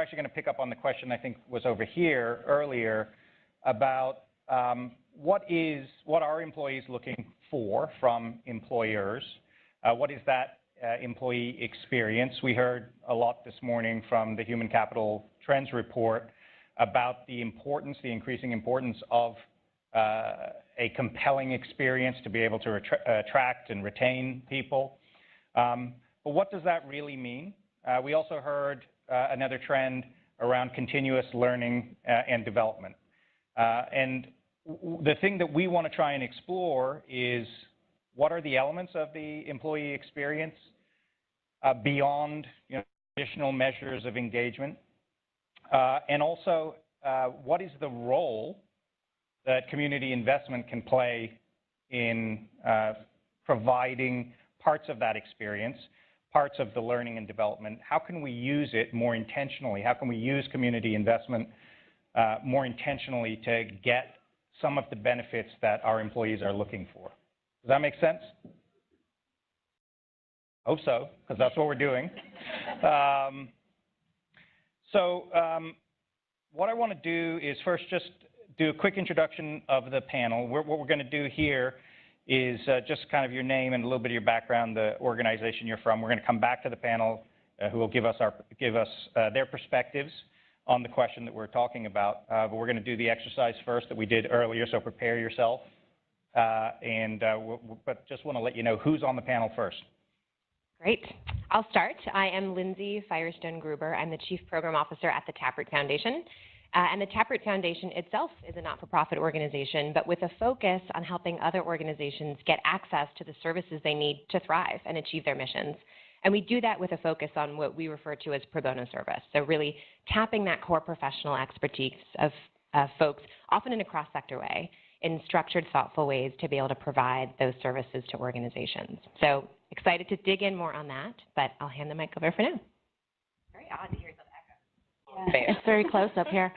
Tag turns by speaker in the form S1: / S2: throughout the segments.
S1: actually going to pick up on the question I think was over here earlier about what are employees looking for from employers? What is that employee experience? We heard a lot this morning from the Human Capital Trends Report about the increasing importance of a compelling experience to be able to attract and retain people. But what does that really mean? We also heard another trend around continuous learning and development. And the thing that we want to try and explore is what are the elements of the employee experience beyond traditional measures of engagement, and also what is the role that community investment can play in providing parts of that experience, parts of the learning and development. How can we use it more intentionally? How can we use community investment more intentionally to get some of the benefits that our employees are looking for? Does that make sense? Hope so, because that's what we're doing. What I want to do is first just do a quick introduction of the panel. What we're going to do here is just kind of your name and a little bit of your background, the organization you're from. We're going to come back to the panel who will give us their perspectives on the question that we're talking about. But we're going to do the exercise first that we did earlier, so prepare yourself. But just want to let you know who's on the panel first.
S2: Great. I'll start. I am Lindsay Firestone Gruber. I'm the Chief Program Officer at the Taproot Foundation. And the Taproot Foundation itself is a not-for-profit organization, but with a focus on helping other organizations get access to the services they need to thrive and achieve their missions. And we do that with a focus on what we refer to as pro bono service. So really tapping that core professional expertise of folks, often in a cross-sector way, in structured, thoughtful ways to be able to provide those services to organizations. So excited to dig in more on that, but I'll hand the mic over for now. Very odd to hear the echo.
S3: Yeah, it's very close up here.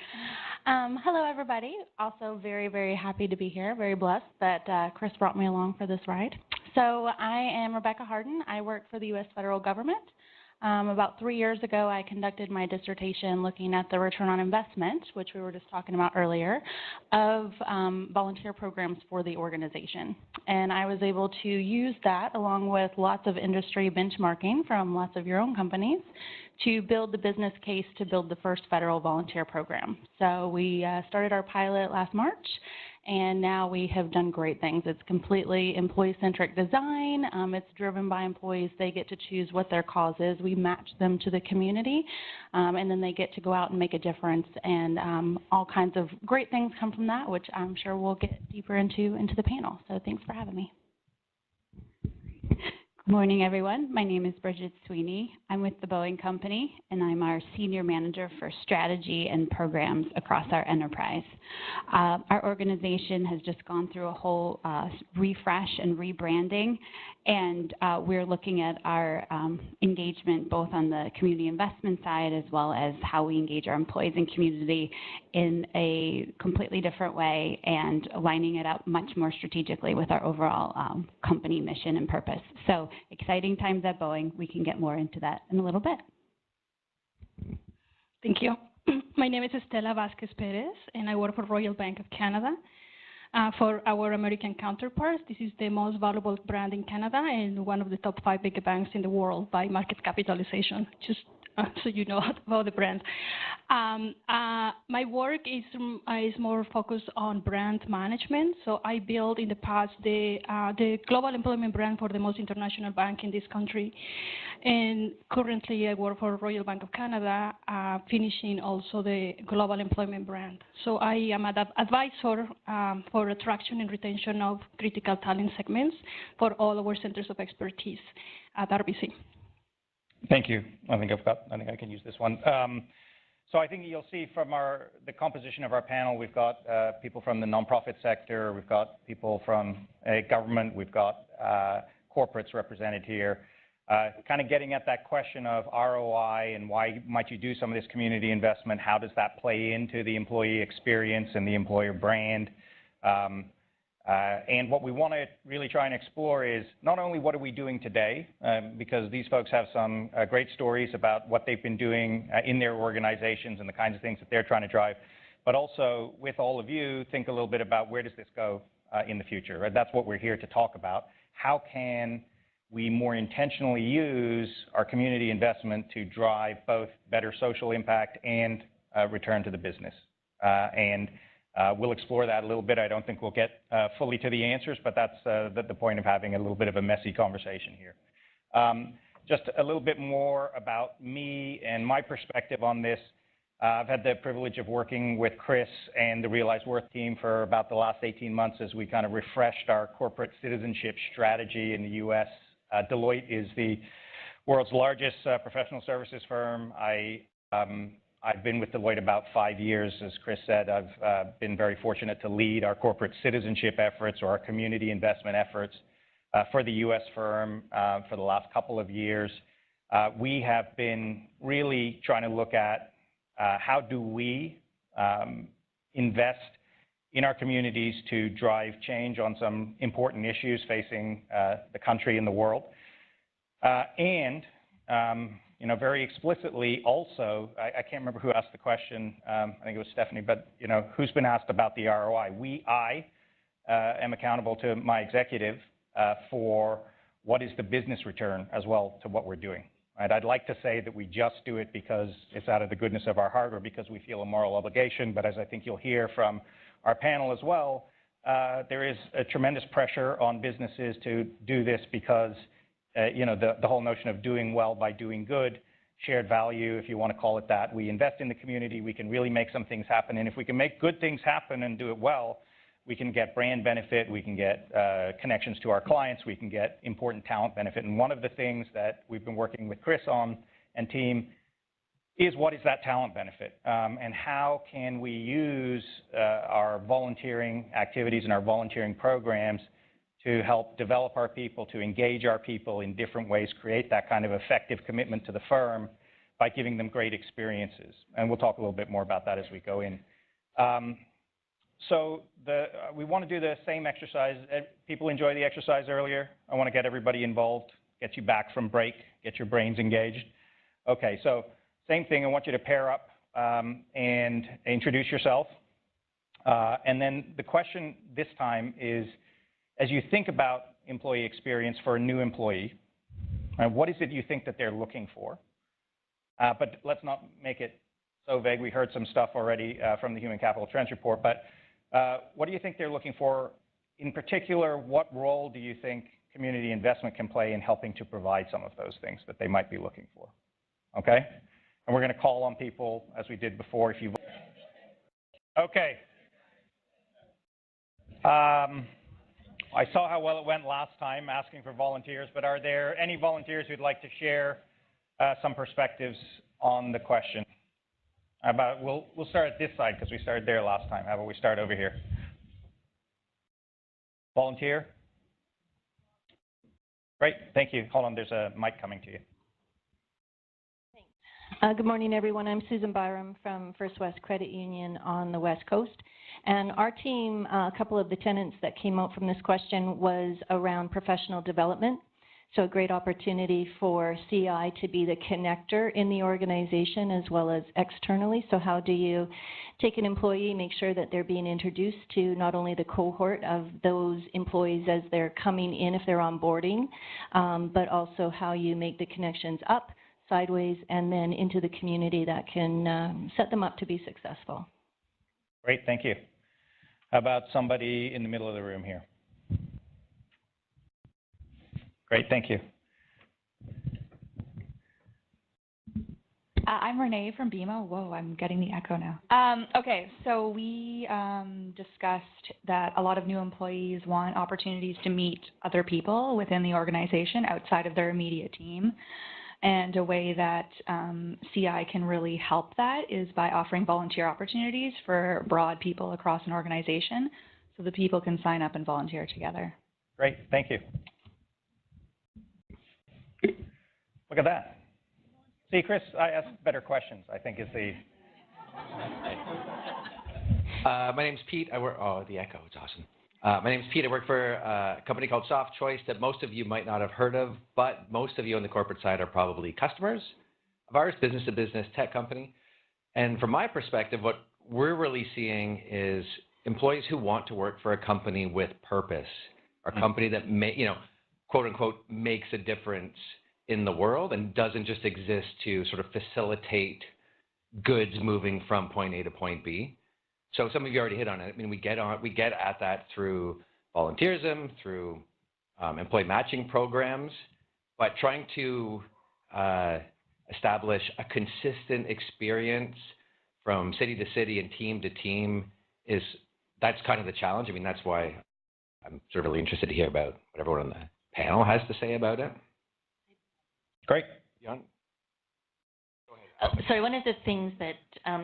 S3: Hello, everybody. Also very, very happy to be here. Very blessed that Chris brought me along for this ride. So I am Rebecca Harden. I work for the U.S. federal government. About 3 years ago, I conducted my dissertation looking at the return on investment, which we were just talking about earlier, of volunteer programs for the organization. And I was able to use that along with lots of industry benchmarking from lots of your own companies to build the business case to build the first federal volunteer program. So we started our pilot last March, and now we have done great things. It's completely employee-centric design. It's driven by employees. They get to choose what their cause is. We match them to the community, and then they get to go out and make a difference. And all kinds of great things come from that, which I'm sure we'll get deeper into the panel. So thanks for having me.
S4: Good morning, everyone. My name is Bridget Sweeney. I'm with the Boeing Company, and I'm our Senior Manager for Strategy and Programs across our enterprise. Our organization has just gone through a whole refresh and rebranding, and we're looking at our engagement both on the community investment side as well as how we engage our employees and community in a completely different way and lining it up much more strategically with our overall company mission and purpose. So exciting times at Boeing. We can get more into that in a little bit.
S5: Thank you. My name is Estela Vasquez Perez, and I work for Royal Bank of Canada. For our American counterparts, this is the most valuable brand in Canada and one of the top 5 big banks in the world by market capitalization, just so you know about the brand. My work is more focused on brand management. So I built in the past the global employment brand for the most international bank in this country. And currently I work for Royal Bank of Canada, finishing also the global employment brand. So I am an advisor for attraction and retention of critical talent segments for all our centers of expertise at RBC.
S1: Thank you. I think I can use this one. So I think you'll see from the composition of our panel, we've got people from the nonprofit sector, we've got people from government, we've got corporates represented here, kind of getting at that question of ROI and why might you do some of this community investment, how does that play into the employee experience and the employer brand. And what we want to really try and explore is not only what are we doing today, because these folks have some great stories about what they've been doing in their organizations and the kinds of things that they're trying to drive, but also with all of you, think a little bit about where does this go in the future, right? That's what we're here to talk about. How can we more intentionally use our community investment to drive both better social impact and return to the business? We'll explore that a little bit. I don't think we'll get fully to the answers, but that's the point of having a little bit of a messy conversation here. Just a little bit more about me and my perspective on this. I've had the privilege of working with Chris and the Realize Worth team for about the last 18 months as we kind of refreshed our corporate citizenship strategy in the U.S. Deloitte is the world's largest professional services firm. I've been with Deloitte about 5 years. As Chris said, I've been very fortunate to lead our corporate citizenship efforts or our community investment efforts for the U.S. firm for the last couple of years. We have been really trying to look at how do we invest in our communities to drive change on some important issues facing the country and the world. You know, very explicitly also, I can't remember who asked the question, I think it was Stephanie, but you know, who's been asked about the ROI? I am accountable to my executive for what is the business return as well to what we're doing. Right? I'd like to say that we just do it because it's out of the goodness of our heart or because we feel a moral obligation, but as I think you'll hear from our panel as well, there is a tremendous pressure on businesses to do this because you know, the whole notion of doing well by doing good, shared value, if you want to call it that. We invest in the community, we can really make some things happen. And if we can make good things happen and do it well, we can get brand benefit, we can get connections to our clients, we can get important talent benefit. And one of the things that we've been working with Chris on and team is what is that talent benefit? And how can we use our volunteering activities and our volunteering programs to help develop our people, to engage our people in different ways, create that kind of effective commitment to the firm by giving them great experiences. And we'll talk a little bit more about that as we go in. We want to do the same exercise. People enjoy the exercise earlier. I want to get everybody involved, get you back from break, get your brains engaged. Okay, so same thing. I want you to pair up and introduce yourself. And then the question this time is, as you think about employee experience for a new employee, what is it you think that they're looking for? But let's not make it so vague. We heard some stuff already from the Human Capital Trends report, but what do you think they're looking for? In particular, what role do you think community investment can play in helping to provide some of those things that they might be looking for? Okay? And we're going to call on people as we did before. If you okay. I saw how well it went last time asking for volunteers, but are there any volunteers who'd like to share some perspectives on the question? We'll start at this side because we started there last time. How about we start over here? Volunteer? Great, thank you. Hold on, there's a mic coming to you.
S6: Thanks. Good morning, everyone. I'm Susan Byram from First West Credit Union on the West Coast. And our team, a couple of the tenets that came out from this question was around professional development. So a great opportunity for CI to be the connector in the organization as well as externally. So how do you take an employee, make sure that they're being introduced to not only the cohort of those employees as they're coming in if they're onboarding, but also how you make the connections up, sideways, and then into the community that can set them up to be successful.
S1: Great, thank you. How about somebody in the middle of the room here? Great, thank you.
S7: I'm Renee from BMO. Whoa, I'm getting the echo now. Okay, so we discussed that a lot of new employees want opportunities to meet other people within the organization outside of their immediate team. And a way that CI can really help that is by offering volunteer opportunities for broad people across an organization so that people can sign up and volunteer together.
S1: Great, thank you. Look at that. See, Chris, I ask better questions, I think is the...
S8: My name's Pete. I work, oh, the echo, it's awesome. My name is Pete. I work for a company called Soft Choice that most of you might not have heard of, but most of you on the corporate side are probably customers of ours, business-to-business tech company. And from my perspective, what we're really seeing is employees who want to work for a company with purpose, or a company that quote unquote, makes a difference in the world and doesn't just exist to sort of facilitate goods moving from point A to point B. So some of you already hit on it. I mean, we get at that through volunteerism, through employee matching programs, but trying to establish a consistent experience from city to city and team to team that's kind of the challenge. I mean, that's why I'm sort of really interested to hear about what everyone on the panel has to say about it.
S1: Great.
S8: Jan?
S9: Sorry, one of the things that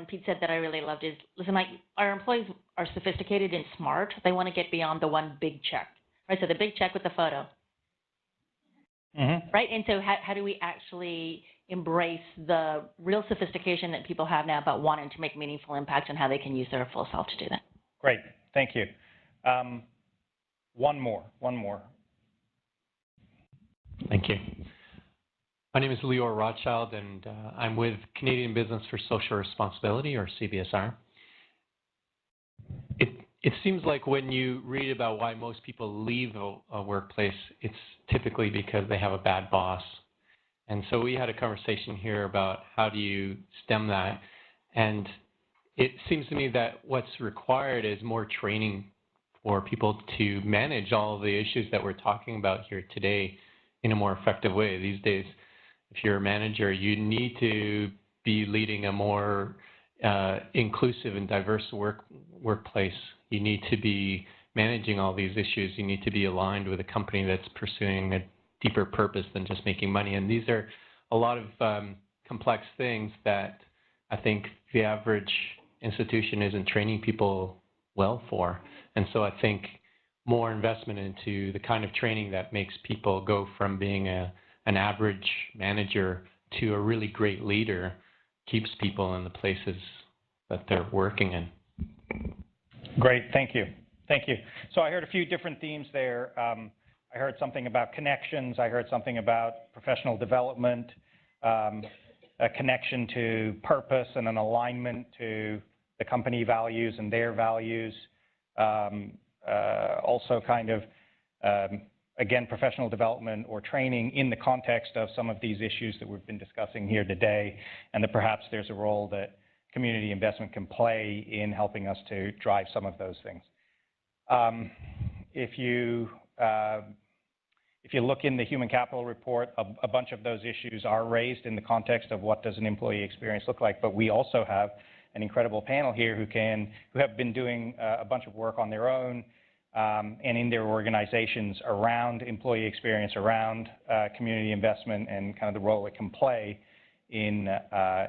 S9: Pete said that I really loved is, listen, like, our employees are sophisticated and smart. They want to get beyond the one big check, right? So the big check with the photo, right? And so how do we actually embrace the real sophistication that people have now about wanting to make meaningful impacts and how they can use their full self to do that?
S1: Great, thank you. One more.
S10: Thank you. My name is Leor Rothschild, and I'm with Canadian Business for Social Responsibility, or CBSR. It seems like when you read about why most people leave a workplace, it's typically because they have a bad boss. And so we had a conversation here about how do you stem that. And it seems to me that what's required is more training for people to manage all of the issues that we're talking about here today in a more effective way. These days, if you're a manager, you need to be leading a more inclusive and diverse workplace. You need to be managing all these issues. You need to be aligned with a company that's pursuing a deeper purpose than just making money. And these are a lot of complex things that I think the average institution isn't training people well for. And so I think more investment into the kind of training that makes people go from being an average manager to a really great leader keeps people in the places that they're working in.
S1: Great, thank you. So I heard a few different themes there. I heard something about connections. I heard something about professional development, a connection to purpose and an alignment to the company values and their values. Also kind of, again, professional development or training in the context of some of these issues that we've been discussing here today, and that perhaps there's a role that community investment can play in helping us to drive some of those things. If you look in the Human Capital Report, a bunch of those issues are raised in the context of what does an employee experience look like, but we also have an incredible panel here who have been doing a bunch of work on their own and in their organizations around employee experience, around community investment, and kind of the role it can play in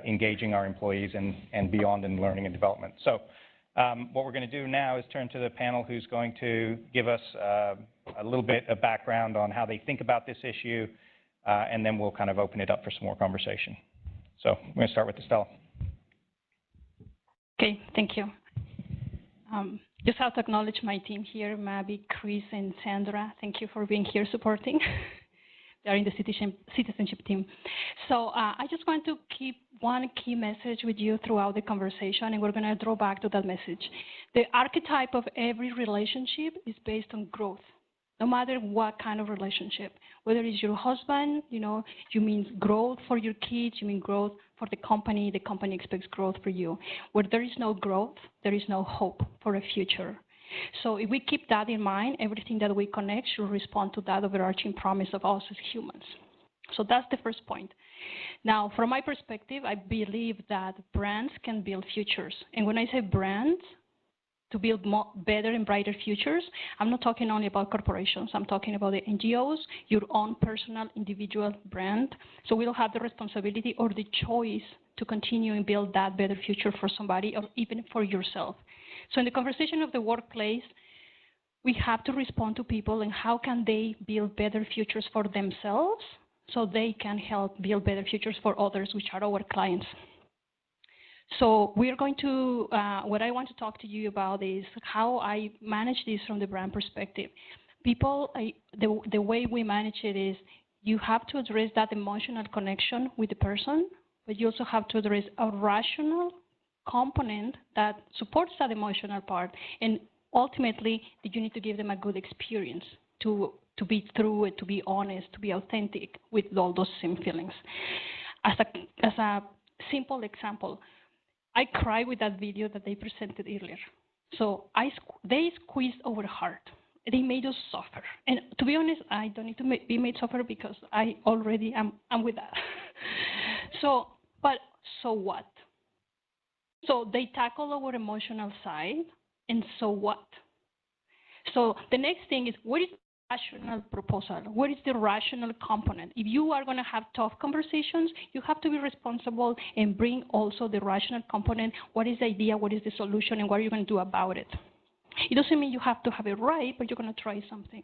S1: engaging our employees and beyond in learning and development. So what we're going to do now is turn to the panel who's going to give us a little bit of background on how they think about this issue, and then we'll kind of open it up for some more conversation. So I'm going to start with Estella.
S5: Okay, thank you. Just have to acknowledge my team here, Mabi, Chris, and Sandra. Thank you for being here supporting. They are in the citizenship team. So I just want to keep one key message with you throughout the conversation, and we're going to draw back to that message. The archetype of every relationship is based on growth, no matter what kind of relationship. Whether it's your husband, you mean growth for your kids, you mean growth for the company expects growth for you. Where there is no growth, there is no hope for a future. So if we keep that in mind, everything that we connect should respond to that overarching promise of us as humans. So that's the first point. Now, from my perspective, I believe that brands can build futures. And when I say brands, to build better and brighter futures, I'm not talking only about corporations. I'm talking about the NGOs, your own personal individual brand. So we'll have the responsibility or the choice to continue and build that better future for somebody or even for yourself. So in the conversation of the workplace, we have to respond to people and how can they build better futures for themselves so they can help build better futures for others, which are our clients. So we're going to, what I want to talk to you about is how I manage this from the brand perspective. People, the way we manage it is you have to address that emotional connection with the person, but you also have to address a rational component that supports that emotional part. And ultimately, you need to give them a good experience to be true and to be honest, to be authentic with all those same feelings. As a simple example, I cried with that video that they presented earlier. So they squeezed our heart. They made us suffer. And to be honest, I don't need to be made suffer because I already am with that. So what? So they tackle our emotional side, and so what? So the next thing is, what is the rational proposal? What is the rational component? If you are going to have tough conversations, you have to be responsible and bring also the rational component. What is the idea? What is the solution? And what are you going to do about it? It doesn't mean you have to have it right, but you're going to try something.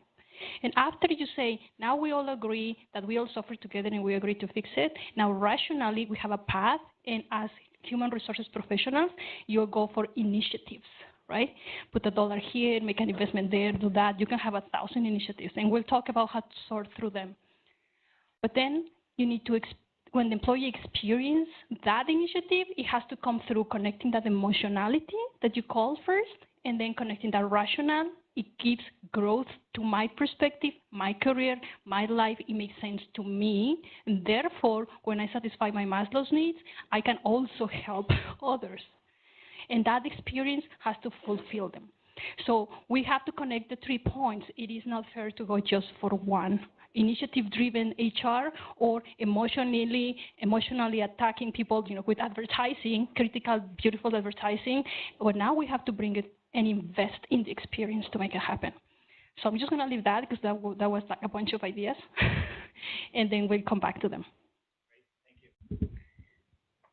S5: And after you say, now we all agree that we all suffer together and we agree to fix it, now rationally we have a path, and as human resources professionals, you'll go for initiatives, right? Put $1 here, make an investment there, do that. You can have 1,000 initiatives, and we'll talk about how to sort through them. But then you need to, when the employee experiences that initiative, it has to come through connecting that emotionality that you call first, and then connecting that rationale. It gives growth to my perspective, my career, my life. It makes sense to me. And therefore, when I satisfy my Maslow's needs, I can also help others. And that experience has to fulfill them. So we have to connect the 3 points. It is not fair to go just for one. Initiative-driven HR or emotionally attacking people, with advertising, critical, beautiful advertising. But now we have to bring it and invest in the experience to make it happen. So I'm just going to leave that because that was like a bunch of ideas, and then we'll come back to them.
S4: Great, thank you.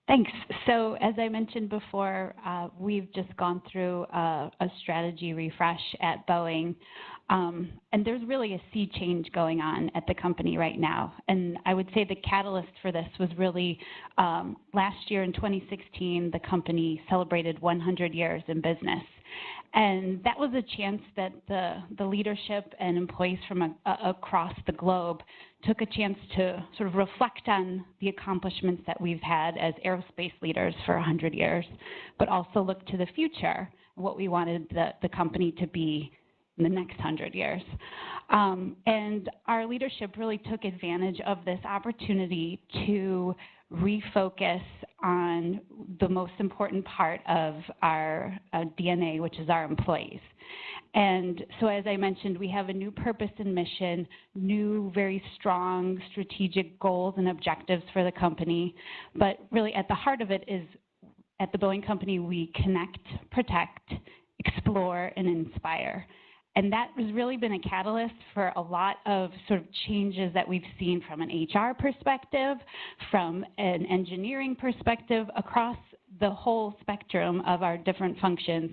S4: Thanks. So as I mentioned before, we've just gone through a strategy refresh at Boeing, and there's really a sea change going on at the company right now. And I would say the catalyst for this was really last year in 2016, the company celebrated 100 years in business. And that was a chance that the leadership and employees from across the globe took a chance to sort of reflect on the accomplishments that we've had as aerospace leaders for 100 years, but also look to the future, what we wanted the company to be in the next 100 years. And our leadership really took advantage of this opportunity to refocus on the most important part of our DNA, which is our employees. And so as I mentioned, we have a new purpose and mission, new very strong strategic goals and objectives for the company. But really at the heart of it is, at the Boeing Company, we connect, protect, explore, and inspire. And that has really been a catalyst for a lot of sort of changes that we've seen from an HR perspective, from an engineering perspective, across the whole spectrum of our different functions.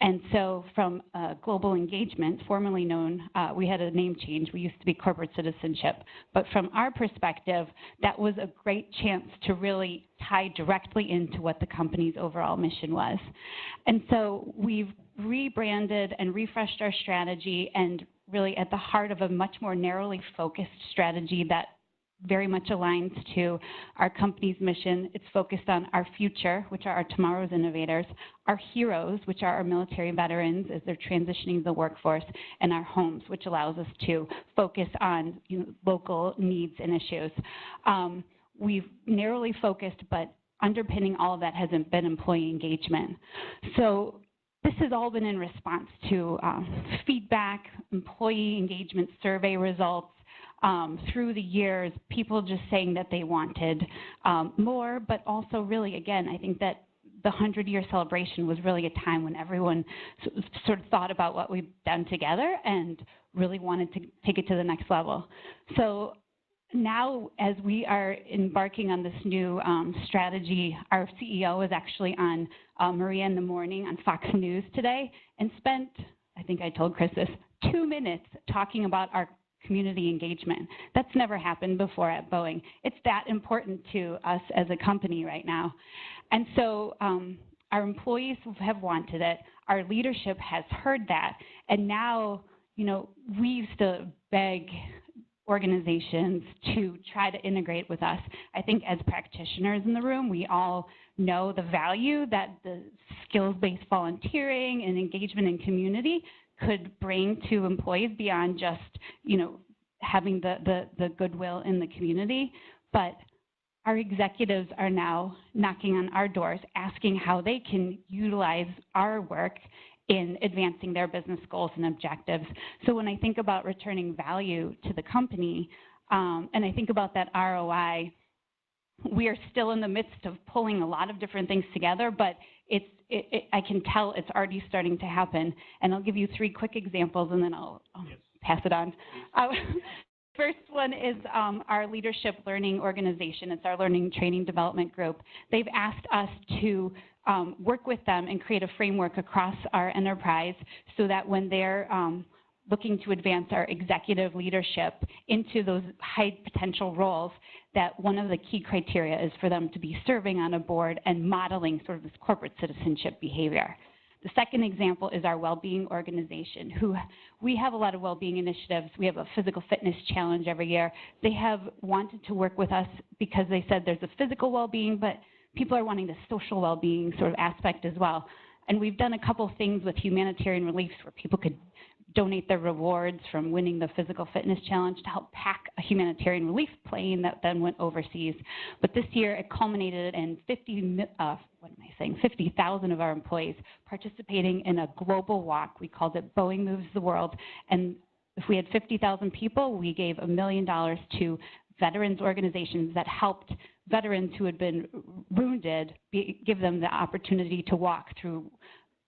S4: And so from global engagement, formerly known, we had a name change. We used to be corporate citizenship. But from our perspective, that was a great chance to really tie directly into what the company's overall mission was. And so we've rebranded and refreshed our strategy, and really at the heart of a much more narrowly focused strategy that very much aligns to our company's mission. It's focused on our future, which are our tomorrow's innovators, our heroes, which are our military veterans as they're transitioning the workforce, and our homes, which allows us to focus on local needs and issues. We've narrowly focused, but underpinning all of that has been employee engagement. So this has all been in response to feedback, employee engagement survey results, through the years, people just saying that they wanted more, but also really, again, I think that the 100-year celebration was really a time when everyone sort of thought about what we've done together and really wanted to take it to the next level. So now, as we are embarking on this new strategy, our CEO was actually on Maria in the Morning on Fox News today and spent, I think I told Chris this, 2 minutes talking about our community engagement. That's never happened before at Boeing. It's that important to us as a company right now. And so our employees have wanted it. Our leadership has heard that. And now, you know, we used to beg organizations to try to integrate with us. I think as practitioners in the room, we all know the value that the skills-based volunteering and engagement in community could bring to employees beyond just, you know, having the goodwill in the community. But our executives are now knocking on our doors, asking how they can utilize our work in advancing their business goals and objectives. So when I think about returning value to the company, and I think about that ROI, we are still in the midst of pulling a lot of different things together, but I can tell it's already starting to happen. And I'll give you 3 quick examples, and then I'll pass it on. First one is our leadership learning organization. It's our learning training development group. They've asked us to work with them and create a framework across our enterprise so that when they're looking to advance our executive leadership into those high potential roles, that one of the key criteria is for them to be serving on a board and modeling sort of this corporate citizenship behavior. The second example is our well-being organization, who we have a lot of well-being initiatives. We have a physical fitness challenge every year. They have wanted to work with us because they said there's a physical well-being, but people are wanting the social well-being sort of aspect as well. And we've done a couple things with humanitarian reliefs where people could donate their rewards from winning the physical fitness challenge to help pack a humanitarian relief plane that then went overseas. But this year it culminated in 50,000 of our employees participating in a global walk. We called it Boeing Moves the World. And if we had 50,000 people, we gave $1 million to veterans organizations that helped veterans who had been wounded, give them the opportunity to walk through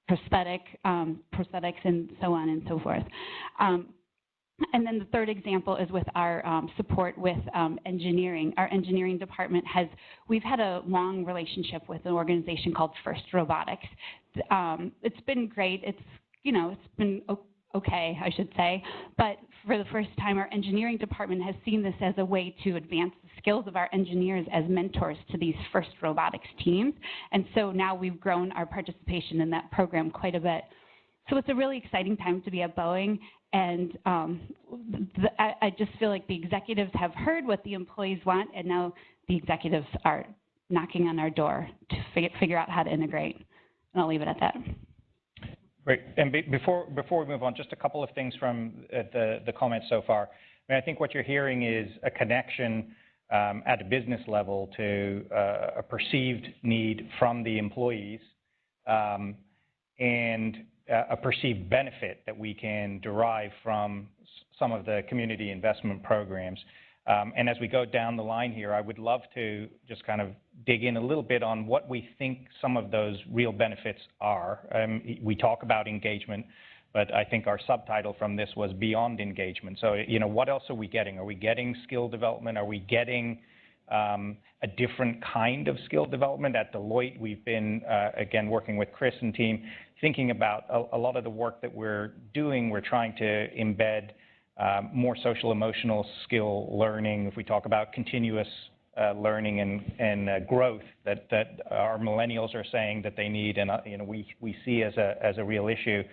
S4: prosthetics and so on and so forth. And then the third example is with our support with engineering. Our engineering department we've had a long relationship with an organization called First Robotics. It's been great. It's been okay, I should say. But for the first time, our engineering department has seen this as a way to advance the skills of our engineers as mentors to these First Robotics teams. And so now we've grown our participation in that program quite a bit. So it's a really exciting time to be at Boeing. And I just feel like the executives have heard what the employees want, and now the executives are knocking on our door to figure out how to integrate. And I'll leave it at that.
S1: Great. And before we move on, just a couple of things from the comments so far. I mean, I think what you're hearing is a connection at a business level to a perceived need from the employees and a perceived benefit that we can derive from some of the community investment programs. And as we go down the line here, I would love to just kind of dig in a little bit on what we think some of those real benefits are. We talk about engagement, but I think our subtitle from this was Beyond Engagement. So, you know, what else are we getting? Are we getting skill development? Are we getting a different kind of skill development? At Deloitte, we've been, again, working with Chris and team, thinking about a lot of the work that we're doing. We're trying to embed more social emotional skill learning. If we talk about continuous learning and growth that our millennials are saying that they need, and you know, we see as a real issue.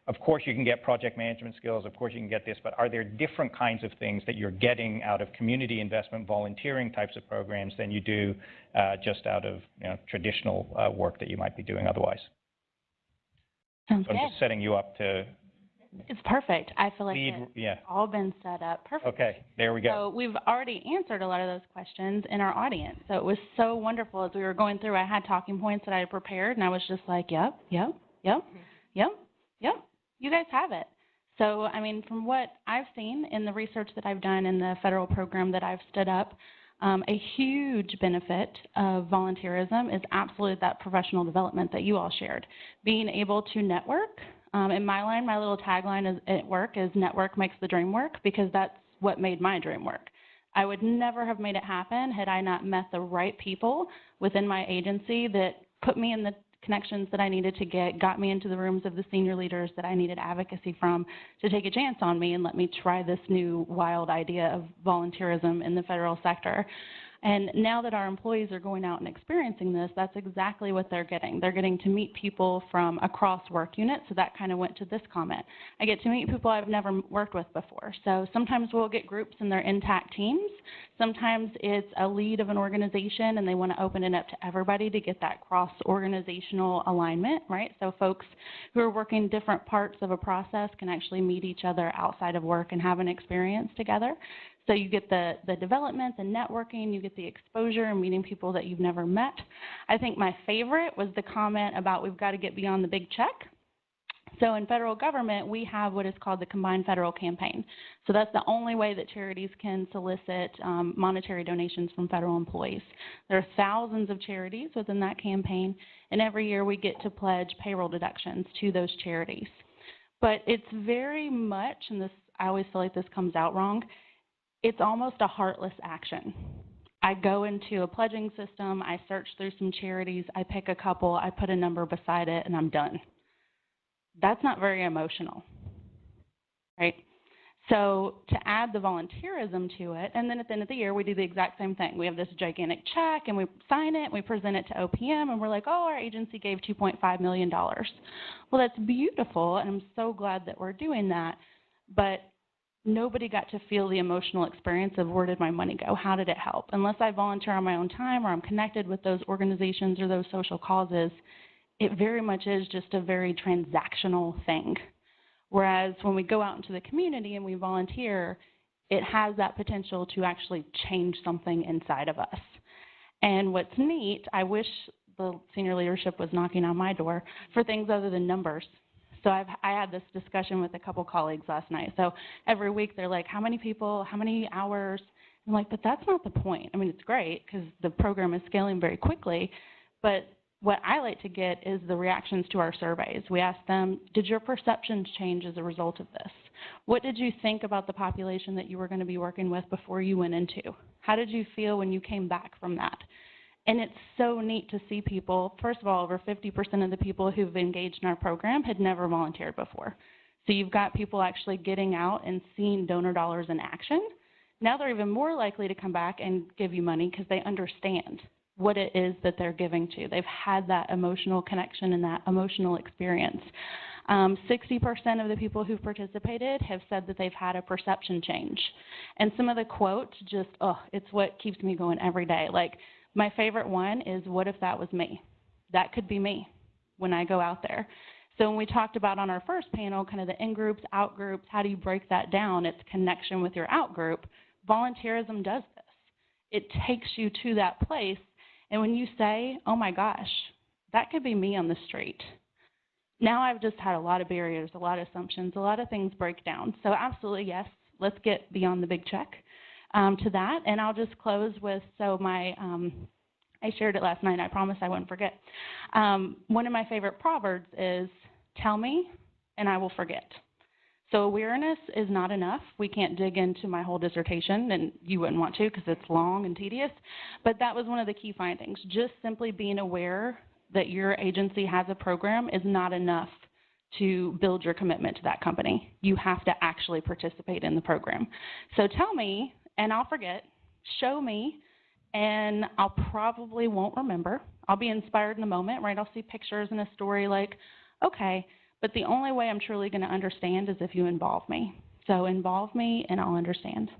S1: Of course, you can get project management skills. Of course, you can get this, but are there different kinds of things that you're getting out of community investment, volunteering types of programs than you do just out of traditional work that you might be doing otherwise?
S3: Sounds
S1: so I'm just setting you up to.
S3: It's perfect. I feel like it's all been set up perfectly.
S1: Okay, there we go.
S3: So we've already answered a lot of those questions in our audience. So it was so wonderful as we were going through. I had talking points that I had prepared, and I was just like, yep. You guys have it. So, I mean, from what I've seen in the research that I've done in the federal program that I've stood up, a huge benefit of volunteerism is absolutely that professional development that you all shared. Being able to network. In my line, my little tagline at work is network makes the dream work, because that's what made my dream work. I would never have made it happen had I not met the right people within my agency that put me in the connections that I needed to get, got me into the rooms of the senior leaders that I needed advocacy from to take a chance on me and let me try this new wild idea of volunteerism in the federal sector. And now that our employees are going out and experiencing this, that's exactly what they're getting. They're getting to meet people from across work units, so that kind of went to this comment. I get to meet people I've never worked with before. So sometimes we'll get groups and they're intact teams. Sometimes it's a lead of an organization and they want to open it up to everybody to get that cross-organizational alignment, right? So folks who are working different parts of a process can actually meet each other outside of work and have an experience together. So you get the development, the networking, you get the exposure and meeting people that you've never met. I think my favorite was the comment about we've got to get beyond the big check. So in federal government, we have what is called the Combined Federal Campaign. So that's the only way that charities can solicit monetary donations from federal employees. There are thousands of charities within that campaign, and every year we get to pledge payroll deductions to those charities. But it's very much, and this, I always feel like this comes out wrong, it's almost a heartless action. I go into a pledging system, I search through some charities, I pick a couple, I put a number beside it, and I'm done. That's not very emotional, right? So to add the volunteerism to it, and then at the end of the year, we do the exact same thing. We have this gigantic check, and we sign it, we present it to OPM, and we're like, oh, our agency gave $2.5 million. Well, that's beautiful, and I'm so glad that we're doing that, but nobody got to feel the emotional experience of where did my money go, how did it help? Unless I volunteer on my own time or I'm connected with those organizations or those social causes, it very much is just a very transactional thing. Whereas when we go out into the community and we volunteer, it has that potential to actually change something inside of us. And what's neat, I wish the senior leadership was knocking on my door for things other than numbers. So I had this discussion with a couple colleagues last night. So every week they're like, how many people, how many hours? I'm like, but that's not the point. I mean, it's great because the program is scaling very quickly, but what I like to get is the reactions to our surveys. We ask them, did your perceptions change as a result of this? What did you think about the population that you were going to be working with before you went into? How did you feel when you came back from that? And it's so neat to see people. First of all, over 50% of the people who've engaged in our program had never volunteered before. So you've got people actually getting out and seeing donor dollars in action. Now they're even more likely to come back and give you money because they understand what it is that they're giving to. They've had that emotional connection and that emotional experience. 60% of the people who've participated have said that they've had a perception change. And some of the quotes just, it's what keeps me going every day. Like, my favorite one is, what if that was me? That could be me when I go out there. So when we talked about on our first panel, kind of the in-groups, out-groups, how do you break that down? It's connection with your out-group. Volunteerism does this. It takes you to that place. And when you say, oh my gosh, that could be me on the street. Now I've just had a lot of barriers, a lot of assumptions, a lot of things break down. So absolutely, yes, let's get beyond the big check. To that, and I'll just close with, so my, I shared it last night, I promise I wouldn't forget. One of my favorite proverbs is, tell me and I will forget. So awareness is not enough. We can't dig into my whole dissertation, and you wouldn't want to because it's long and tedious, but that was one of the key findings. Just simply being aware that your agency has a program is not enough to build your commitment to that company. You have to actually participate in the program. So tell me, and I'll forget, show me, and I'll probably won't remember. I'll be inspired in a moment, right? I'll see pictures and a story like, okay, but the only way I'm truly going to understand is if you involve me. So involve me and I'll understand.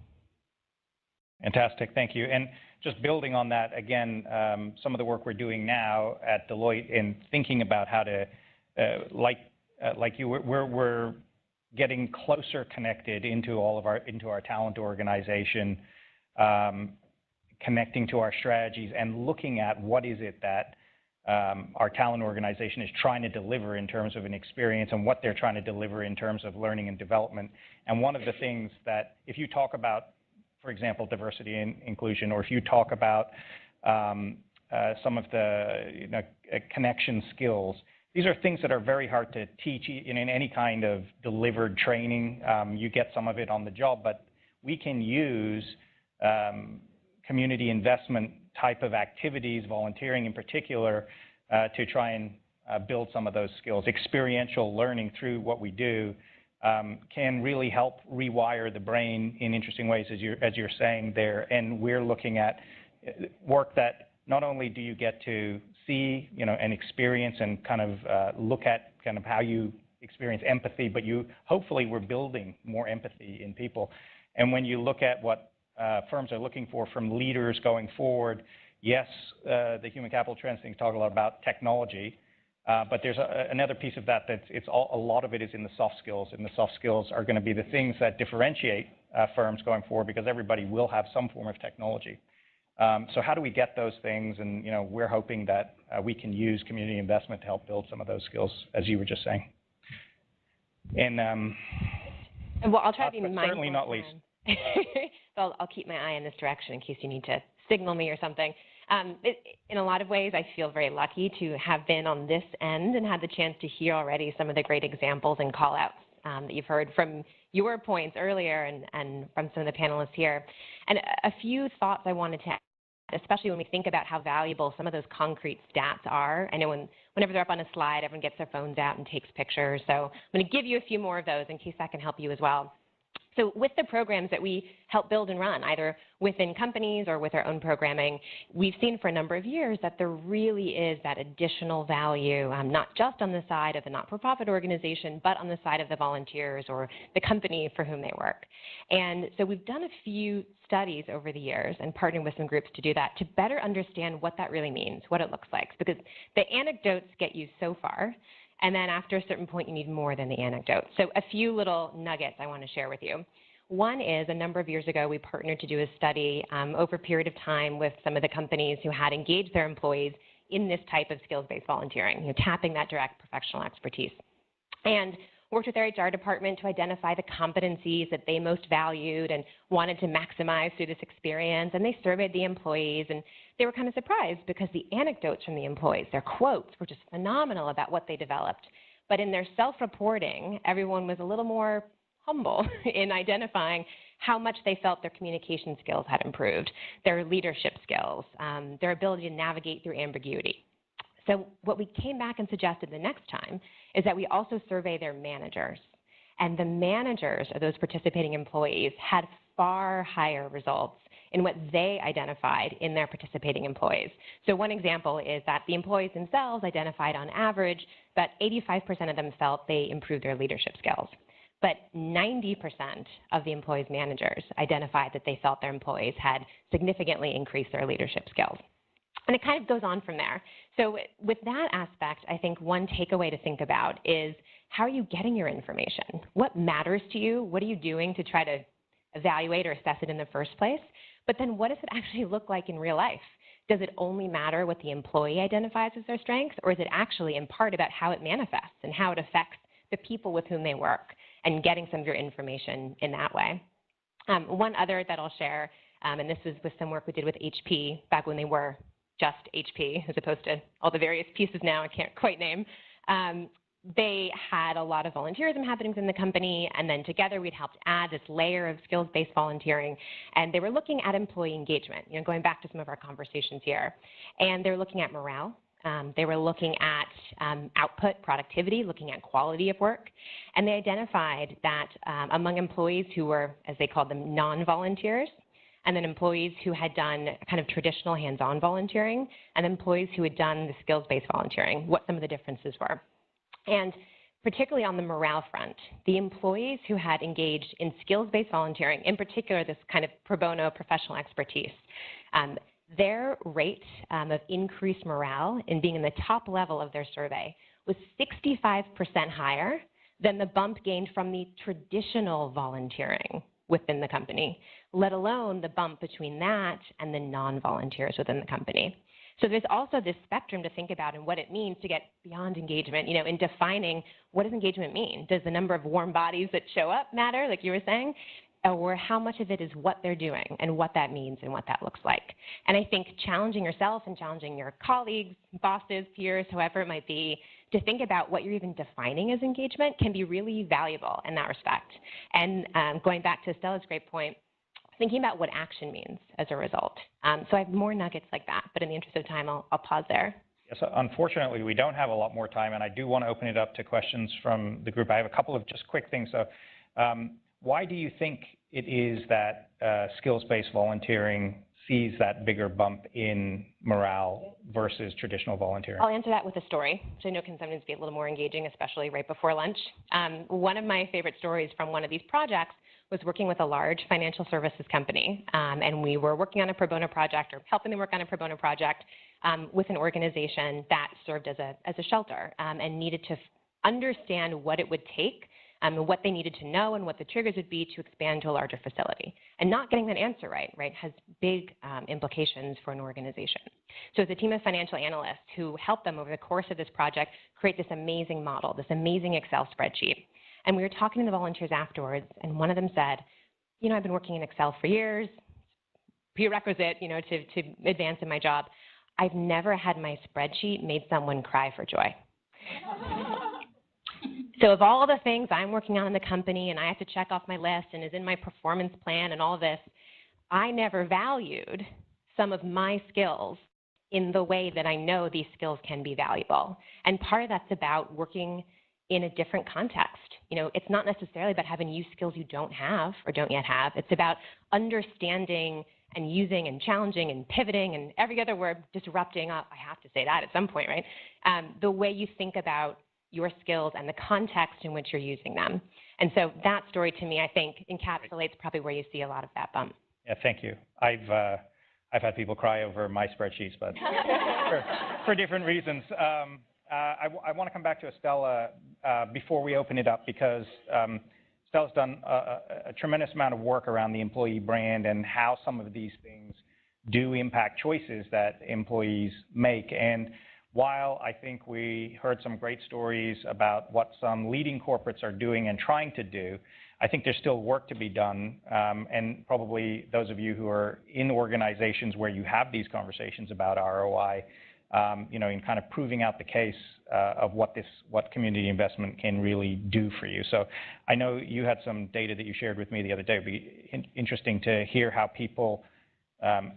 S1: Fantastic, thank you. And just building on that, again, some of the work we're doing now at Deloitte in thinking about how to, like you, we're getting closer connected into our talent organization, connecting to our strategies and looking at what is it that our talent organization is trying to deliver in terms of an experience and what they're trying to deliver in terms of learning and development. And one of the things that, if you talk about, for example, diversity and inclusion, or if you talk about some of the connection skills, these are things that are very hard to teach in any kind of delivered training. You get some of it on the job, but we can use community investment type of activities, volunteering in particular, to try and build some of those skills. Experiential learning through what we do can really help rewire the brain in interesting ways, as you're saying there. And we're looking at work that not only do you get to see, and experience and kind of look at kind of how you experience empathy, but hopefully we're building more empathy in people. And when you look at what firms are looking for from leaders going forward, yes, the human capital trends thing talk a lot about technology, but there's another piece of that a lot of it is in the soft skills, and the soft skills are going to be the things that differentiate firms going forward, because everybody will have some form of technology. So how do we get those things? And we're hoping that we can use community investment to help build some of those skills, as you were just saying. And
S2: well, I'll try to be mindful.
S1: Certainly not least.
S2: So I'll keep my eye in this direction in case you need to signal me or something. In a lot of ways, I feel very lucky to have been on this end and had the chance to hear already some of the great examples and call-outs that you've heard from your points earlier and from some of the panelists here. And a few thoughts I wanted to add, especially when we think about how valuable some of those concrete stats are. I know whenever they're up on a slide, everyone gets their phones out and takes pictures. So I'm going to give you a few more of those in case that can help you as well. So with the programs that we help build and run, either within companies or with our own programming, we've seen for a number of years that there really is that additional value, not just on the side of the not-for-profit organization, but on the side of the volunteers or the company for whom they work. And so we've done a few studies over the years and partnered with some groups to do that, to better understand what that really means, what it looks like. Because the anecdotes get you so far, and then after a certain point, you need more than the anecdote. So a few little nuggets I want to share with you. One is, a number of years ago, we partnered to do a study over a period of time with some of the companies who had engaged their employees in this type of skills-based volunteering, tapping that direct professional expertise. And worked with their HR department to identify the competencies that they most valued and wanted to maximize through this experience. And they surveyed the employees, and they were kind of surprised because the anecdotes from the employees, their quotes, were just phenomenal about what they developed. But in their self-reporting, everyone was a little more humble in identifying how much they felt their communication skills had improved, their leadership skills, their ability to navigate through ambiguity. So what we came back and suggested the next time is that we also survey their managers. And the managers of those participating employees had far higher results in what they identified in their participating employees. So one example is that the employees themselves identified on average that 85% of them felt they improved their leadership skills. But 90% of the employees' managers identified that they felt their employees had significantly increased their leadership skills. And it kind of goes on from there. So with that aspect, I think one takeaway to think about is, how are you getting your information? What matters to you? What are you doing to try to evaluate or assess it in the first place? But then what does it actually look like in real life? Does it only matter what the employee identifies as their strengths, or is it actually in part about how it manifests and how it affects the people with whom they work, and getting some of your information in that way? One other that I'll share, and this is with some work we did with HP back when they were just HP, as opposed to all the various pieces now I can't quite name. They had a lot of volunteerism happenings in the company, and then together we'd helped add this layer of skills-based volunteering, and they were looking at employee engagement, going back to some of our conversations here. And they were looking at morale. They were looking at output, productivity, looking at quality of work, and they identified that among employees who were, as they called them, non-volunteers, and then employees who had done kind of traditional hands-on volunteering, and employees who had done the skills-based volunteering, what some of the differences were. And particularly on the morale front, the employees who had engaged in skills-based volunteering, in particular this kind of pro bono professional expertise, their rate of increased morale in being in the top level of their survey was 65% higher than the bump gained from the traditional volunteering within the company, let alone the bump between that and the non-volunteers within the company. So there's also this spectrum to think about and what it means to get beyond engagement, in defining what does engagement mean? Does the number of warm bodies that show up matter, like you were saying? Or how much of it is what they're doing and what that means and what that looks like? And I think challenging yourself and challenging your colleagues, bosses, peers, whoever it might be, to think about what you're even defining as engagement can be really valuable in that respect. And going back to Stella's great point, thinking about what action means as a result. So I have more nuggets like that, but in the interest of time, I'll pause there.
S1: Yes, unfortunately, we don't have a lot more time, and I do want to open it up to questions from the group. I have a couple of just quick things. So why do you think it is that skills-based volunteering sees that bigger bump in morale versus traditional volunteering?
S2: I'll answer that with a story, which I know can sometimes be a little more engaging, especially right before lunch. One of my favorite stories from one of these projects was working with a large financial services company, and we were working on a pro bono project, or helping them work on a pro bono project with an organization that served as a shelter, and needed to understand what it would take, what they needed to know, and what the triggers would be to expand to a larger facility. And not getting that answer right, has big implications for an organization. So it's a team of financial analysts who helped them over the course of this project create this amazing model, this amazing Excel spreadsheet. And we were talking to the volunteers afterwards, and one of them said, I've been working in Excel for years, prerequisite, to advance in my job. I've never had my spreadsheet made someone cry for joy. So of all the things I'm working on in the company and I have to check off my list and is in my performance plan and all this, I never valued some of my skills in the way that I know these skills can be valuable. And part of that's about working in a different context. It's not necessarily about having used skills you don't have or don't yet have. It's about understanding and using and challenging and pivoting and every other word, disrupting, I have to say that at some point, right? The way you think about your skills and the context in which you're using them. And so that story to me, I think, encapsulates probably where you see a lot of that bump.
S1: Yeah, thank you. I've had people cry over my spreadsheets, but for different reasons. I want to come back to Estella before we open it up, because Stella's done a tremendous amount of work around the employee brand and how some of these things do impact choices that employees make. And while I think we heard some great stories about what some leading corporates are doing and trying to do, I think there's still work to be done. And probably those of you who are in organizations where you have these conversations about ROI, in kind of proving out the case of what community investment can really do for you. So I know you had some data that you shared with me the other day. It'd be interesting to hear how people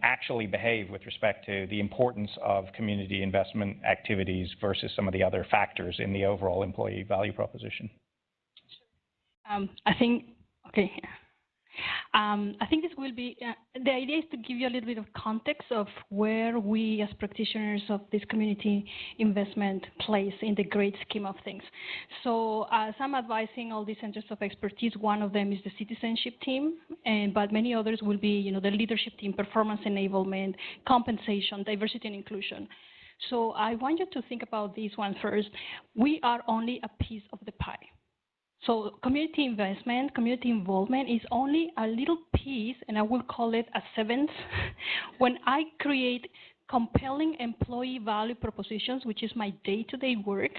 S1: actually behave with respect to the importance of community investment activities versus some of the other factors in the overall employee value proposition.
S5: I think this will be, the idea is to give you a little bit of context of where we as practitioners of this community investment place in the great scheme of things. So as I'm advising all these centers of expertise, one of them is the citizenship team, but many others will be, the leadership team, performance enablement, compensation, diversity and inclusion. So I want you to think about this one first. We are only a piece of the pie. So community investment, community involvement is only a little piece, and I will call it a seventh, when I create compelling employee value propositions, which is my day-to-day work,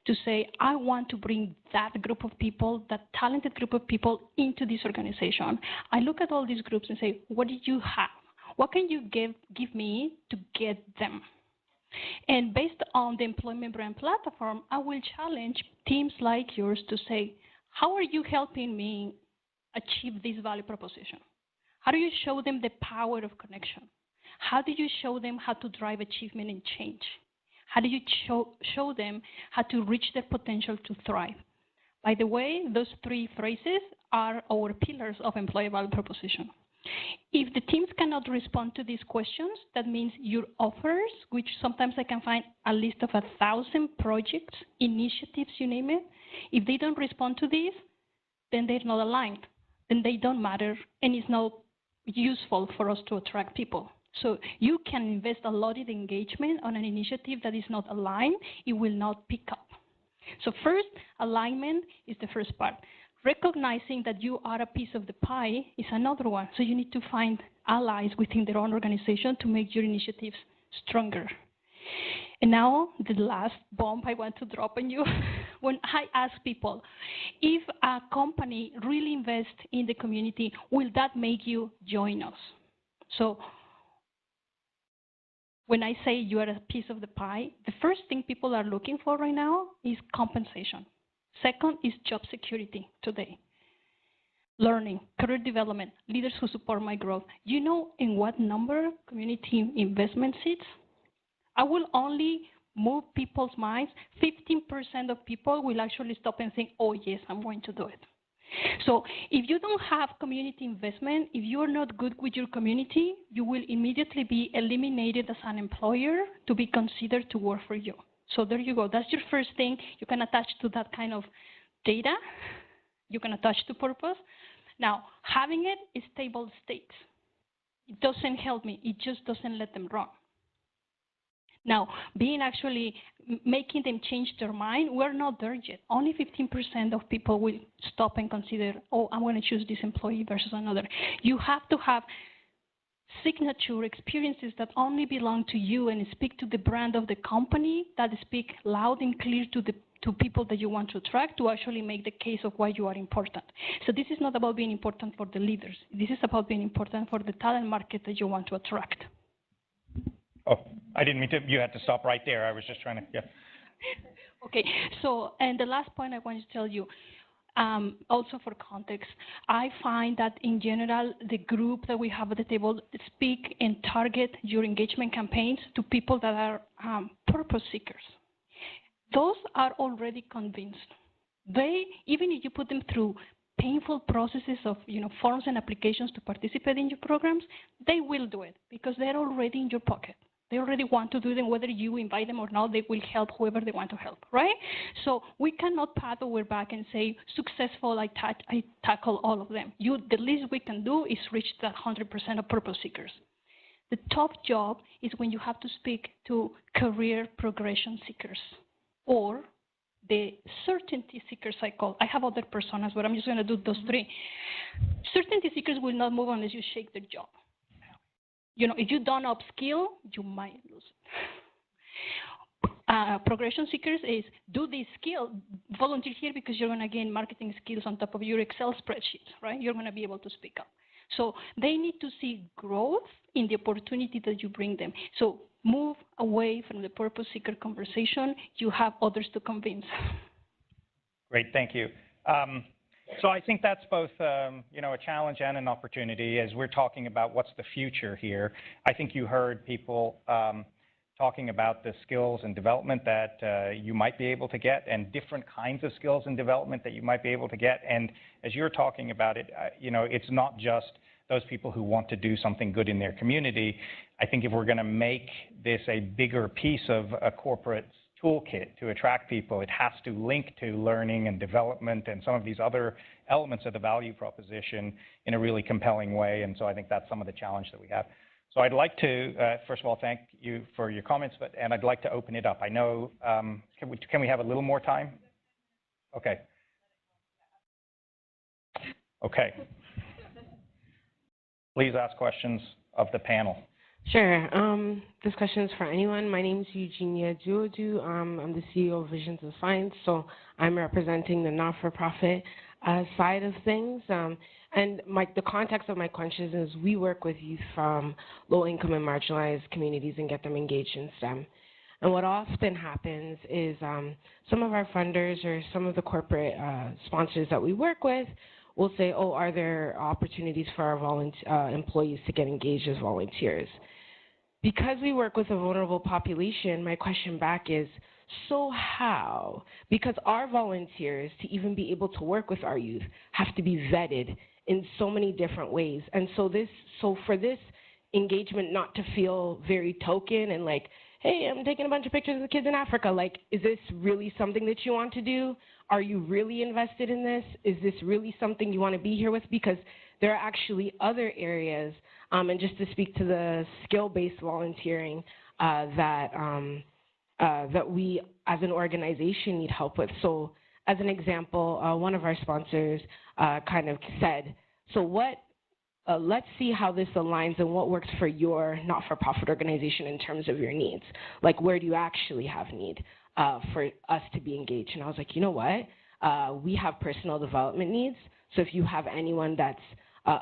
S5: to say, I want to bring that group of people, that talented group of people into this organization. I look at all these groups and say, what do you have? What can you give me to get them? And based on the Employment Brand Platform, I will challenge teams like yours to say, how are you helping me achieve this value proposition? How do you show them the power of connection? How do you show them how to drive achievement and change? How do you show them how to reach their potential to thrive? By the way, those three phrases are our pillars of employee value proposition. If the teams cannot respond to these questions, that means your offers, which sometimes I can find a list of 1,000 projects, initiatives, you name it. If they don't respond to these, then they're not aligned. Then they don't matter, and it's not useful for us to attract people. So you can invest a lot in engagement on an initiative that is not aligned. It will not pick up. So first, alignment is the first part. Recognizing that you are a piece of the pie is another one. So you need to find allies within their own organization to make your initiatives stronger. And now the last bomb I want to drop on you. When I ask people, if a company really invests in the community, will that make you join us? So when I say you are a piece of the pie, the first thing people are looking for right now is compensation. Second is job security today. Learning, career development, leaders who support my growth. You know in what number community investment sits? I will only move people's minds. 15% of people will actually stop and think, oh yes, I'm going to do it. So if you don't have community investment, if you are not good with your community, you will immediately be eliminated as an employer to be considered to work for you. So there you go. That's your first thing. You can attach to that kind of data. You can attach to purpose. Now, having it is table stakes. It doesn't help me. It just doesn't let them run. Now, making them change their mind, we're not there yet. Only 15% of people will stop and consider, oh, I'm going to choose this employee versus another. You have to have signature experiences that only belong to you and speak to the brand of the company, that speak loud and clear to people that you want to attract, to actually make the case of why you are important. So this is not about being important for the leaders. This is about being important for the talent market that you want to attract.
S1: Oh, I didn't mean to. You had to stop right there. I was just trying to, yeah.
S5: Okay, so, and the last point I want to tell you, also for context, I find that in general, the group that we have at the table speak and target your engagement campaigns to people that are purpose seekers. Those are already convinced. Even if you put them through painful processes of forms and applications to participate in your programs, they will do it because they're already in your pocket. They already want to do them, whether you invite them or not, they will help whoever they want to help, right? So we cannot pat our back and say, successful, I tackle all of them. The least we can do is reach that 100% of purpose seekers. The top job is when you have to speak to career progression seekers or the certainty seekers I call. I have other personas, but I'm just going to do those three. Certainty seekers will not move unless you shake their job. If you don't upskill, you might lose it. Progression seekers is do this skill, volunteer here because you're going to gain marketing skills on top of your Excel spreadsheets, right? You're going to be able to speak up. So they need to see growth in the opportunity that you bring them. So move away from the purpose seeker conversation. You have others to convince.
S1: Great, thank you. So I think that's both, a challenge and an opportunity as we're talking about what's the future here. I think you heard people talking about the skills and development that you might be able to get and different kinds of skills and development that you might be able to get. And as you're talking about it, it's not just those people who want to do something good in their community. I think if we're going to make this a bigger piece of a corporate toolkit to attract people, it has to link to learning and development and some of these other elements of the value proposition in a really compelling way. And so I think that's some of the challenge that we have. So I'd like to, first of all, thank you for your comments, and I'd like to open it up. I know, can we have a little more time? Okay. Okay. Please ask questions of the panel.
S11: Sure. This question is for anyone. My name is Eugenia Duodu. I'm the CEO of Visions of Science, so I'm representing the not-for-profit side of things. And the context of my question is we work with youth from low-income and marginalized communities and get them engaged in STEM. And what often happens is some of our funders or some of the corporate sponsors that we work with will say, oh, are there opportunities for our employees to get engaged as volunteers? Because we work with a vulnerable population, my question back is, so how? Because our volunteers, to even be able to work with our youth, have to be vetted in so many different ways. And so for this engagement not to feel very token and like, hey, I'm taking a bunch of pictures of the kids in Africa, like, is this really something that you want to do? Are you really invested in this? Is this really something you want to be here with? Because there are actually other areas, and just to speak to the skill-based volunteering that we as an organization need help with. So as an example, one of our sponsors kind of said, so let's see how this aligns and what works for your not-for-profit organization in terms of your needs. Like, where do you actually have need for us to be engaged? And I was like, you know what? We have personal development needs. So if you have anyone that's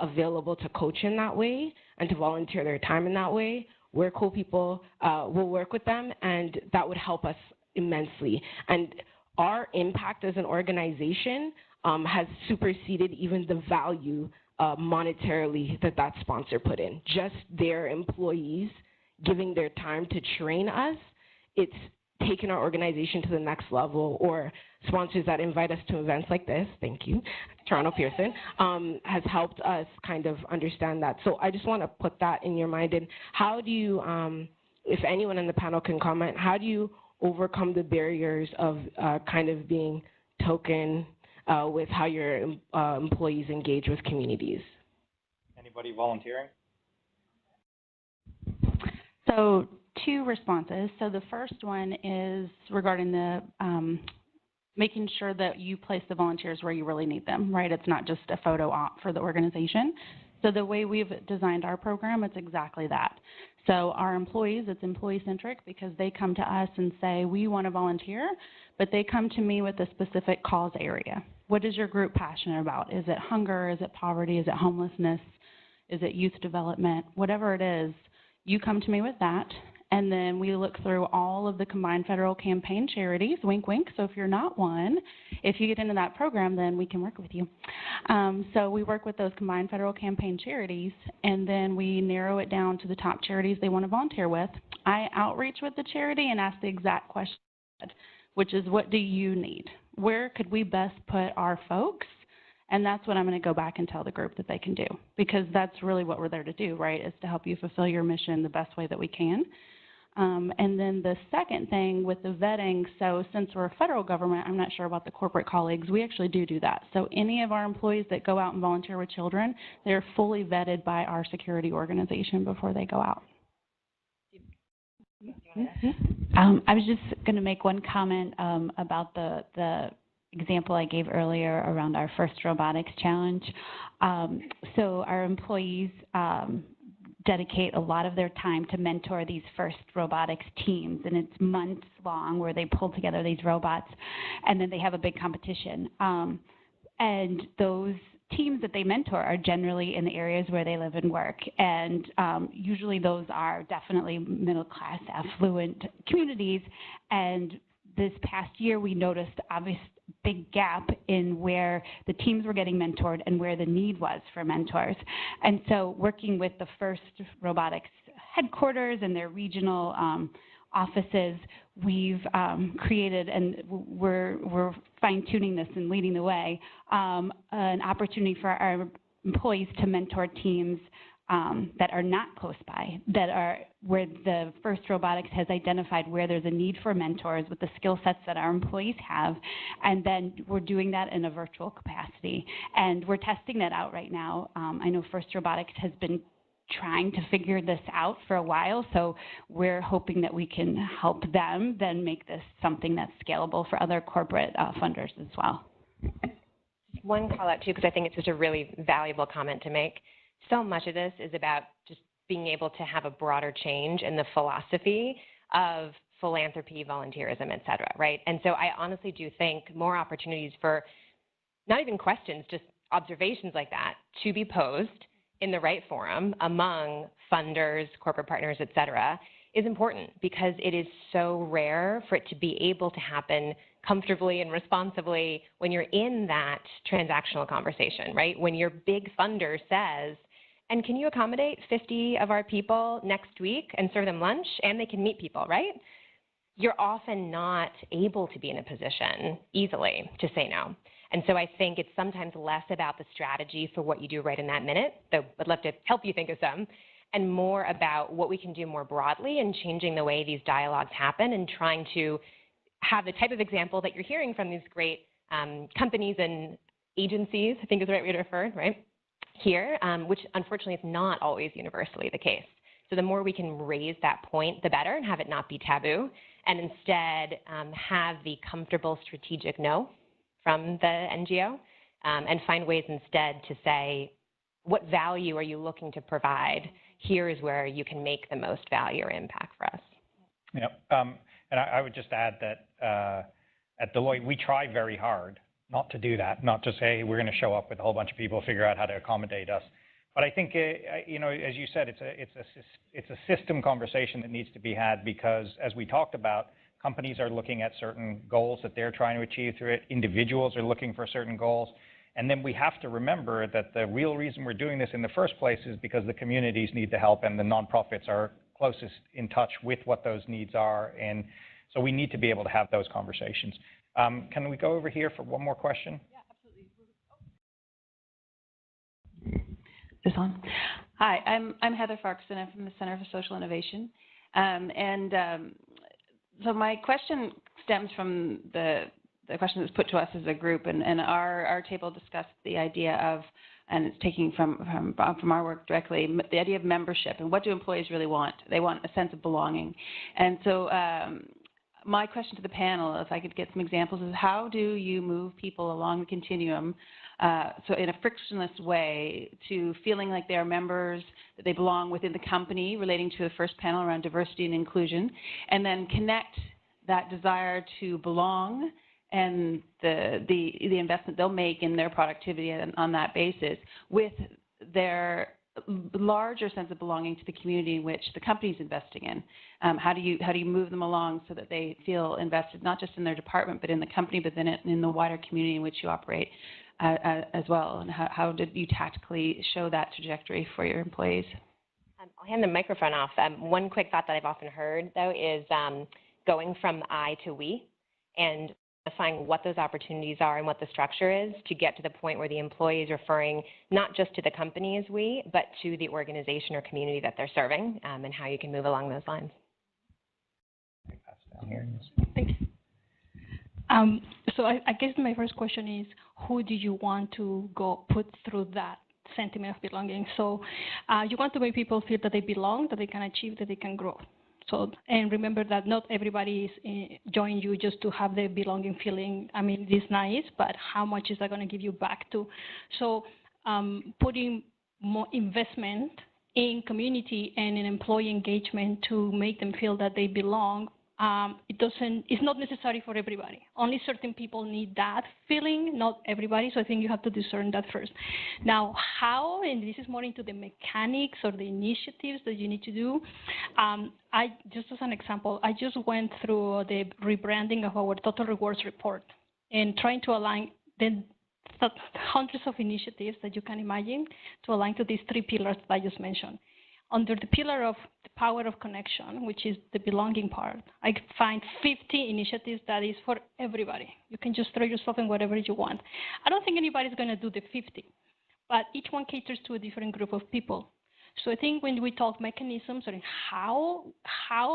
S11: available to coach in that way and to volunteer their time in that way, we're cool people. We'll work with them, and that would help us immensely. And our impact as an organization has superseded even the value monetarily that sponsor put in. Just their employees giving their time to train us, it's taken our organization to the next level, or sponsors that invite us to events like this, thank you, Toronto Pearson, has helped us kind of understand that. So I just want to put that in your mind. And how do you, if anyone in the panel can comment, how do you overcome the barriers of kind of being token with how your employees engage with communities?
S1: Anybody volunteering?
S3: So 2 responses. So the first one is regarding the making sure that you place the volunteers where you really need them, right? It's not just a photo op for the organization. So the way we've designed our program, it's exactly that. So our employees, it's employee-centric because they come to us and say, we want to volunteer, but they come to me with a specific cause area. What is your group passionate about? Is it hunger? Is it poverty? Is it homelessness? Is it youth development? Whatever it is, you come to me with that. And then we look through all of the combined federal campaign charities, wink, wink. So if you're not one, if you get into that program, then we can work with you. So we work with those combined federal campaign charities, and then we narrow it down to the top charities they want to volunteer with. I outreach with the charity and ask the exact question, which is, what do you need? Where could we best put our folks? And that's what I'm going to go back and tell the group that they can do, because that's really what we're there to do, right, is to help you fulfill your mission the best way that we can. And then the second thing with the vetting, so since we're a federal government, I'm not sure about the corporate colleagues, we actually do that. So any of our employees that go out and volunteer with children, they're fully vetted by our security organization before they go out.
S4: I was just going to make one comment about the example I gave earlier around our first robotics challenge. So our employees dedicate a lot of their time to mentor these first robotics teams, and it's months long where they pull together these robots, and then they have a big competition. And those teams that they mentor are generally in the areas where they live and work, and usually those are definitely middle-class, affluent communities. And this past year, we noticed obvious big gap in where the teams were getting mentored and where the need was for mentors. And so working with the FIRST Robotics headquarters and their regional offices, we've created, and we're fine-tuning this and leading the way, an opportunity for our employees to mentor teams that are not close by, that are where the FIRST Robotics has identified where there's a need for mentors with the skill sets that our employees have, and then we're doing that in a virtual capacity. And we're testing that out right now. I know FIRST Robotics has been trying to figure this out for a while, so we're hoping that we can help them then make this something that's scalable for other corporate funders as well.
S2: One call out too, because I think it's such a really valuable comment to make. So much of this is about just being able to have a broader change in the philosophy of philanthropy, volunteerism, et cetera, right? And so I honestly do think more opportunities for not even questions, just observations like that to be posed in the right forum among funders, corporate partners, et cetera, is important, because it is so rare for it to be able to happen comfortably and responsibly when you're in that transactional conversation, right? When your big funder says, and can you accommodate 50 of our people next week and serve them lunch, and they can meet people, right? You're often not able to be in a position easily to say no. And so I think it's sometimes less about the strategy for what you do right in that minute, though I'd love to help you think of some, and more about what we can do more broadly in changing the way these dialogues happen and trying to have the type of example that you're hearing from these great companies and agencies, I think is the right way to refer, right, here, which unfortunately is not always universally the case. So the more we can raise that point, the better, and have it not be taboo, and instead have the comfortable strategic no from the NGO, and find ways instead to say, what value are you looking to provide? Here is where you can make the most value or impact for us.
S1: Yep. And I would just add that at Deloitte, we try very hard not to do that, not to say, hey, we're going to show up with a whole bunch of people, figure out how to accommodate us. But I think, you know, as you said, it's a system conversation that needs to be had, because as we talked about, companies are looking at certain goals that they're trying to achieve through it. Individuals are looking for certain goals. And then we have to remember that the real reason we're doing this in the first place is because the communities need the help, and the nonprofits are closest in touch with what those needs are. And So we need to be able to have those conversations. Can we go over here for one more question?
S12: Yeah, absolutely. This on? Hi, I'm Heather Farquharson. I'm from the Center for Social Innovation. So my question stems from the question that's put to us as a group, and our table discussed the idea of, and it's taking from our work directly, the idea of membership and what do employees really want? They want a sense of belonging. And so my question to the panel, if I could get some examples, is how do you move people along the continuum so in a frictionless way to feeling like they are members, that they belong within the company, relating to the first panel around diversity and inclusion, and then connect that desire to belong and the investment they'll make in their productivity on that basis with their larger sense of belonging to the community in which the company is investing in. How do you move them along so that they feel invested not just in their department but in the company, but then in the wider community in which you operate as well? And how did you tactically show that trajectory for your employees?
S2: I'll hand the microphone off. One quick thought that I've often heard, though, is going from I to we and identifying what those opportunities are and what the structure is to get to the point where the employee is referring not just to the company as we, but to the organization or community that they're serving, and how you can move along those lines.
S5: Thanks. So I guess my first question is, who do you want to go put through that sentiment of belonging? So you want to make people feel that they belong, that they can achieve, that they can grow. So, and remember that not everybody is joining you just to have the belonging feeling. I mean, it's nice, but how much is that going to give you back to? So putting more investment in community and in employee engagement to make them feel that they belong, it's not necessary for everybody. Only certain people need that feeling, not everybody. So I think you have to discern that first. Now, how, and this is more into the mechanics or the initiatives that you need to do. Just as an example, I just went through the rebranding of our Total Rewards report and trying to align the hundreds of initiatives that you can imagine to align to these three pillars that I just mentioned. Under the pillar of the power of connection, which is the belonging part, I find 50 initiatives that is for everybody. You can just throw yourself in whatever you want. I don't think anybody's going to do the 50, but each one caters to a different group of people. So I think when we talk mechanisms or how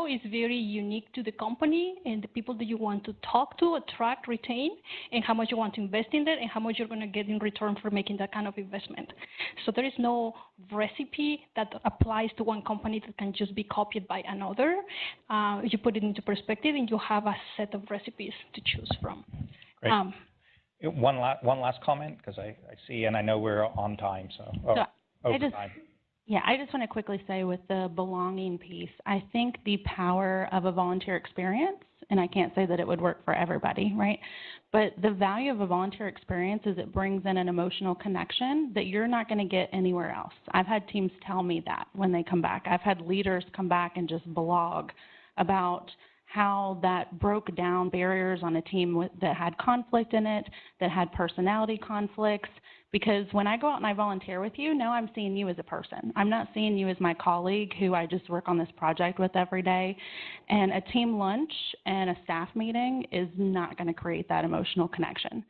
S5: is very unique to the company and the people that you want to talk to, attract, retain, and how much you want to invest in that and how much you're going to get in return for making that kind of investment. So there is no recipe that applies to one company that can just be copied by another. You put it into perspective and you have a set of recipes to choose from.
S1: Great. One last comment, because I see and I know we're on time, over time.
S3: Yeah, I just want to quickly say with the belonging piece, I think the power of a volunteer experience, and I can't say that it would work for everybody, right? But the value of a volunteer experience is it brings in an emotional connection that you're not going to get anywhere else. I've had teams tell me that when they come back. I've had leaders come back and just blog about how that broke down barriers on a team that had conflict in it, that had personality conflicts. Because when I go out and I volunteer with you, now I'm seeing you as a person. I'm not seeing you as my colleague who I just work on this project with every day. And a team lunch and a staff meeting is not going to create that emotional connection.